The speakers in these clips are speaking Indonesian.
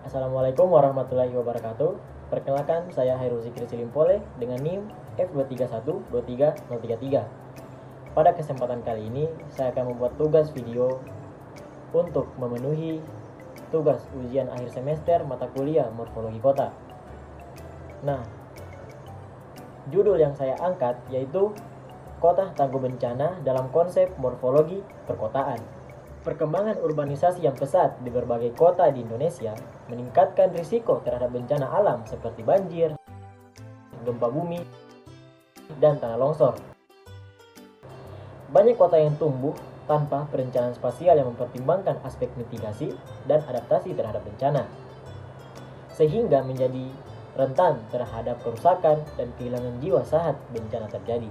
Assalamualaikum warahmatullahi wabarakatuh. Perkenalkan, saya Hairul Zikri Silimpole dengan NIM F2312333. Pada kesempatan kali ini, saya akan membuat tugas video untuk memenuhi tugas ujian akhir semester mata kuliah Morfologi Kota. Nah, judul yang saya angkat yaitu Kota Tangguh Bencana dalam konsep morfologi perkotaan. Perkembangan urbanisasi yang pesat di berbagai kota di Indonesia meningkatkan risiko terhadap bencana alam seperti banjir, gempa bumi, dan tanah longsor. Banyak kota yang tumbuh tanpa perencanaan spasial yang mempertimbangkan aspek mitigasi dan adaptasi terhadap bencana, sehingga menjadi rentan terhadap kerusakan dan kehilangan jiwa saat bencana terjadi.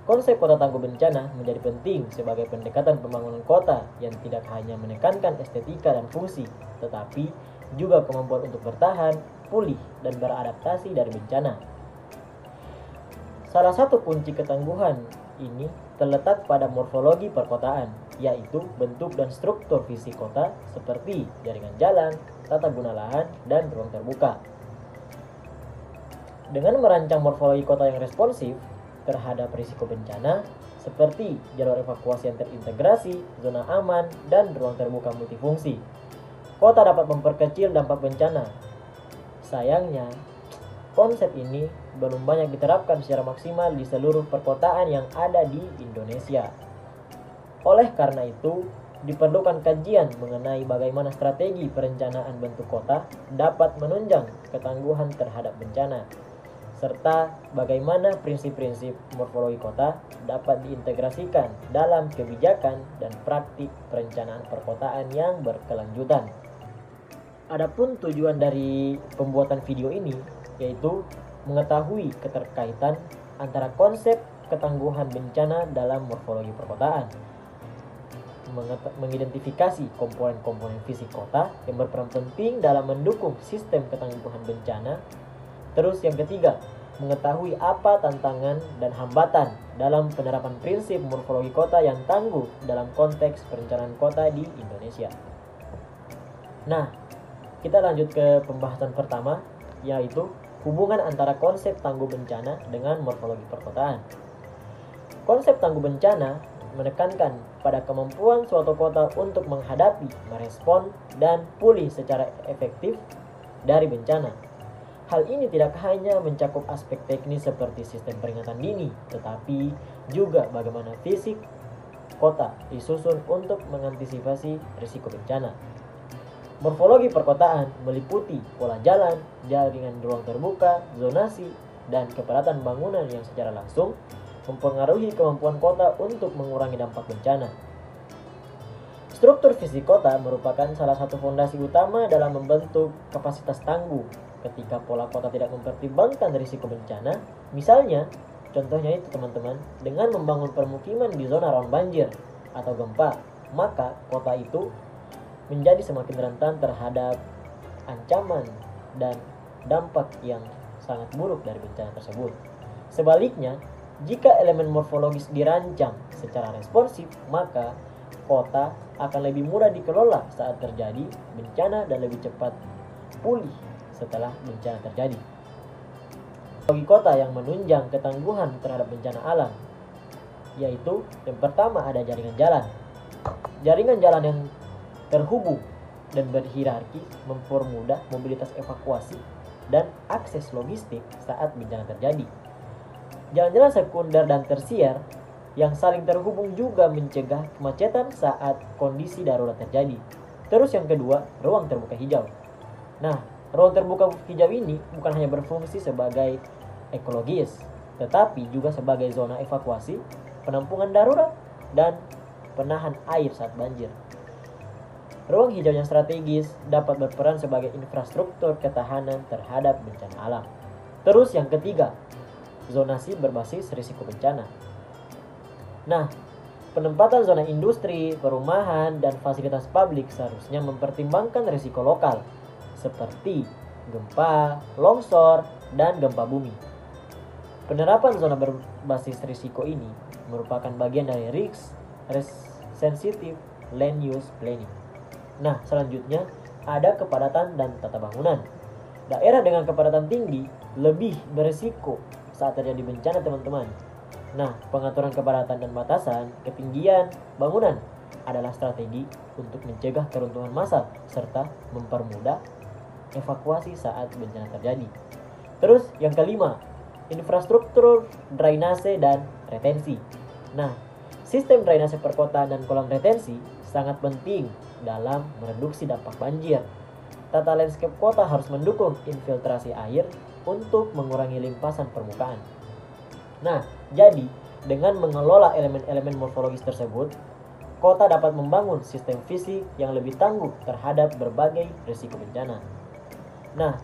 Konsep kota tangguh bencana menjadi penting sebagai pendekatan pembangunan kota yang tidak hanya menekankan estetika dan fungsi, tetapi juga kemampuan untuk bertahan, pulih, dan beradaptasi dari bencana. Salah satu kunci ketangguhan ini terletak pada morfologi perkotaan, yaitu bentuk dan struktur fisik kota seperti jaringan jalan, tata guna lahan, dan ruang terbuka. Dengan merancang morfologi kota yang responsif terhadap risiko bencana, seperti jalur evakuasi yang terintegrasi, zona aman, dan ruang terbuka multifungsi, kota dapat memperkecil dampak bencana. Sayangnya, konsep ini belum banyak diterapkan secara maksimal di seluruh perkotaan yang ada di Indonesia. Oleh karena itu, diperlukan kajian mengenai bagaimana strategi perencanaan bentuk kota dapat menunjang ketangguhan terhadap bencana, serta bagaimana prinsip-prinsip morfologi kota dapat diintegrasikan dalam kebijakan dan praktik perencanaan perkotaan yang berkelanjutan. Adapun tujuan dari pembuatan video ini yaitu mengetahui keterkaitan antara konsep ketangguhan bencana dalam morfologi perkotaan, mengidentifikasi komponen-komponen fisik kota yang berperan penting dalam mendukung sistem ketangguhan bencana. Terus yang ketiga, mengetahui apa tantangan dan hambatan dalam penerapan prinsip morfologi kota yang tangguh dalam konteks perencanaan kota di Indonesia. Nah, kita lanjut ke pembahasan pertama, yaitu hubungan antara konsep tangguh bencana dengan morfologi perkotaan. Konsep tangguh bencana menekankan pada kemampuan suatu kota untuk menghadapi, merespon, dan pulih secara efektif dari bencana. Hal ini tidak hanya mencakup aspek teknis seperti sistem peringatan dini, tetapi juga bagaimana fisik kota disusun untuk mengantisipasi risiko bencana. Morfologi perkotaan meliputi pola jalan, jaringan ruang terbuka, zonasi, dan kepadatan bangunan yang secara langsung mempengaruhi kemampuan kota untuk mengurangi dampak bencana. Struktur fisik kota merupakan salah satu fondasi utama dalam membentuk kapasitas tangguh. Ketika pola kota tidak mempertimbangkan risiko bencana, misalnya, contohnya itu teman-teman, dengan membangun permukiman di zona rawan banjir atau gempa, maka kota itu menjadi semakin rentan terhadap ancaman dan dampak yang sangat buruk dari bencana tersebut. Sebaliknya, jika elemen morfologis dirancang secara responsif, maka kota akan lebih mudah dikelola saat terjadi bencana dan lebih cepat pulih setelah bencana terjadi. Morfologi kota yang menunjang ketangguhan terhadap bencana alam, yaitu yang pertama ada jaringan jalan. Jaringan jalan yang terhubung dan berhierarki mempermudah mobilitas evakuasi dan akses logistik saat bencana terjadi. Jalan-jalan sekunder dan tersier yang saling terhubung juga mencegah kemacetan saat kondisi darurat terjadi. Terus yang kedua, ruang terbuka hijau. Nah, ruang terbuka hijau ini bukan hanya berfungsi sebagai ekologis, tetapi juga sebagai zona evakuasi, penampungan darurat, dan penahan air saat banjir. Ruang hijau yang strategis dapat berperan sebagai infrastruktur ketahanan terhadap bencana alam. Terus yang ketiga, zonasi berbasis risiko bencana. Nah, penempatan zona industri, perumahan, dan fasilitas publik seharusnya mempertimbangkan risiko lokal, seperti gempa, longsor, dan gempa bumi. Penerapan zona berbasis risiko ini merupakan bagian dari risk sensitive land use planning. Nah, selanjutnya ada kepadatan dan tata bangunan. Daerah dengan kepadatan tinggi lebih berisiko saat terjadi bencana, teman-teman. Nah, pengaturan kepadatan dan batasan ketinggian bangunan adalah strategi untuk mencegah keruntuhan massal serta mempermudah evakuasi saat bencana terjadi. Terus yang kelima, infrastruktur drainase dan retensi. Nah, sistem drainase perkotaan dan kolam retensi sangat penting dalam mereduksi dampak banjir. Tata landscape kota harus mendukung infiltrasi air untuk mengurangi limpasan permukaan. Nah, jadi dengan mengelola elemen-elemen morfologis tersebut, kota dapat membangun sistem fisik yang lebih tangguh terhadap berbagai risiko bencana. Nah,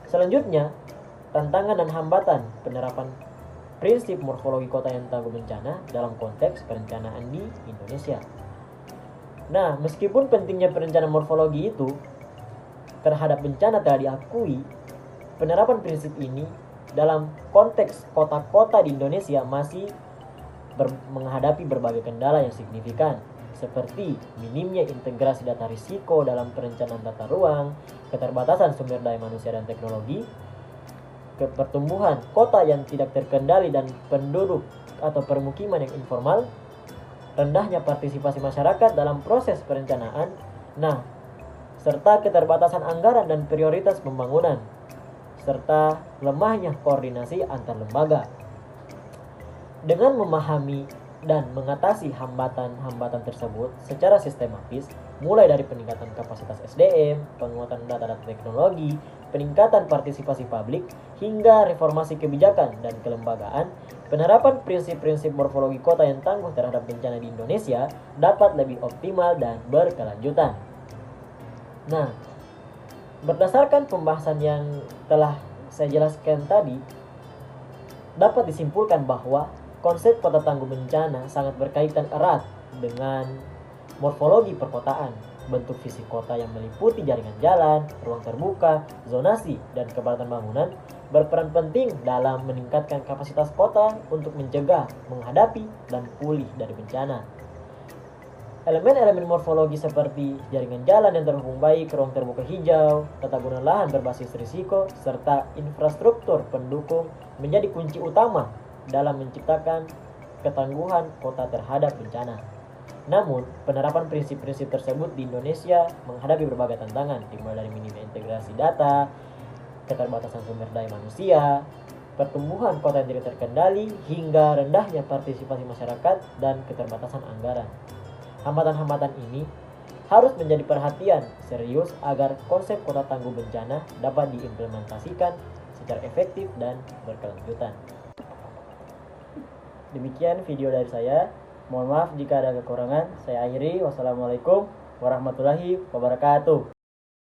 selanjutnya, tantangan dan hambatan penerapan prinsip morfologi kota yang tangguh bencana dalam konteks perencanaan di Indonesia. Nah, meskipun pentingnya perencanaan morfologi itu terhadap bencana telah diakui, penerapan prinsip ini dalam konteks kota-kota di Indonesia masih menghadapi berbagai kendala yang signifikan, seperti minimnya integrasi data risiko dalam perencanaan tata ruang, keterbatasan sumber daya manusia dan teknologi, pertumbuhan kota yang tidak terkendali dan penduduk atau permukiman yang informal, rendahnya partisipasi masyarakat dalam proses perencanaan, serta keterbatasan anggaran dan prioritas pembangunan, serta lemahnya koordinasi antar lembaga. Dengan memahami dan mengatasi hambatan-hambatan tersebut secara sistematis, mulai dari peningkatan kapasitas SDM, penguatan data dan teknologi, peningkatan partisipasi publik, hingga reformasi kebijakan dan kelembagaan, penerapan prinsip-prinsip morfologi kota yang tangguh terhadap bencana di Indonesia dapat lebih optimal dan berkelanjutan. Nah, berdasarkan pembahasan yang telah saya jelaskan tadi, dapat disimpulkan bahwa konsep kota tangguh bencana sangat berkaitan erat dengan morfologi perkotaan. Bentuk fisik kota yang meliputi jaringan jalan, ruang terbuka, zonasi, dan kepadatan bangunan berperan penting dalam meningkatkan kapasitas kota untuk mencegah, menghadapi, dan pulih dari bencana. Elemen-elemen morfologi seperti jaringan jalan yang terhubung baik, ruang terbuka hijau, tata guna lahan berbasis risiko, serta infrastruktur pendukung menjadi kunci utama dalam menciptakan ketangguhan kota terhadap bencana. Namun, penerapan prinsip-prinsip tersebut di Indonesia menghadapi berbagai tantangan, dimulai dari minimnya integrasi data, keterbatasan sumber daya manusia, pertumbuhan kota yang tidak terkendali, hingga rendahnya partisipasi masyarakat dan keterbatasan anggaran. Hambatan-hambatan ini harus menjadi perhatian serius agar konsep kota tangguh bencana dapat diimplementasikan secara efektif dan berkelanjutan. Demikian video dari saya. Mohon maaf jika ada kekurangan. Saya akhiri. Wassalamualaikum warahmatullahi wabarakatuh.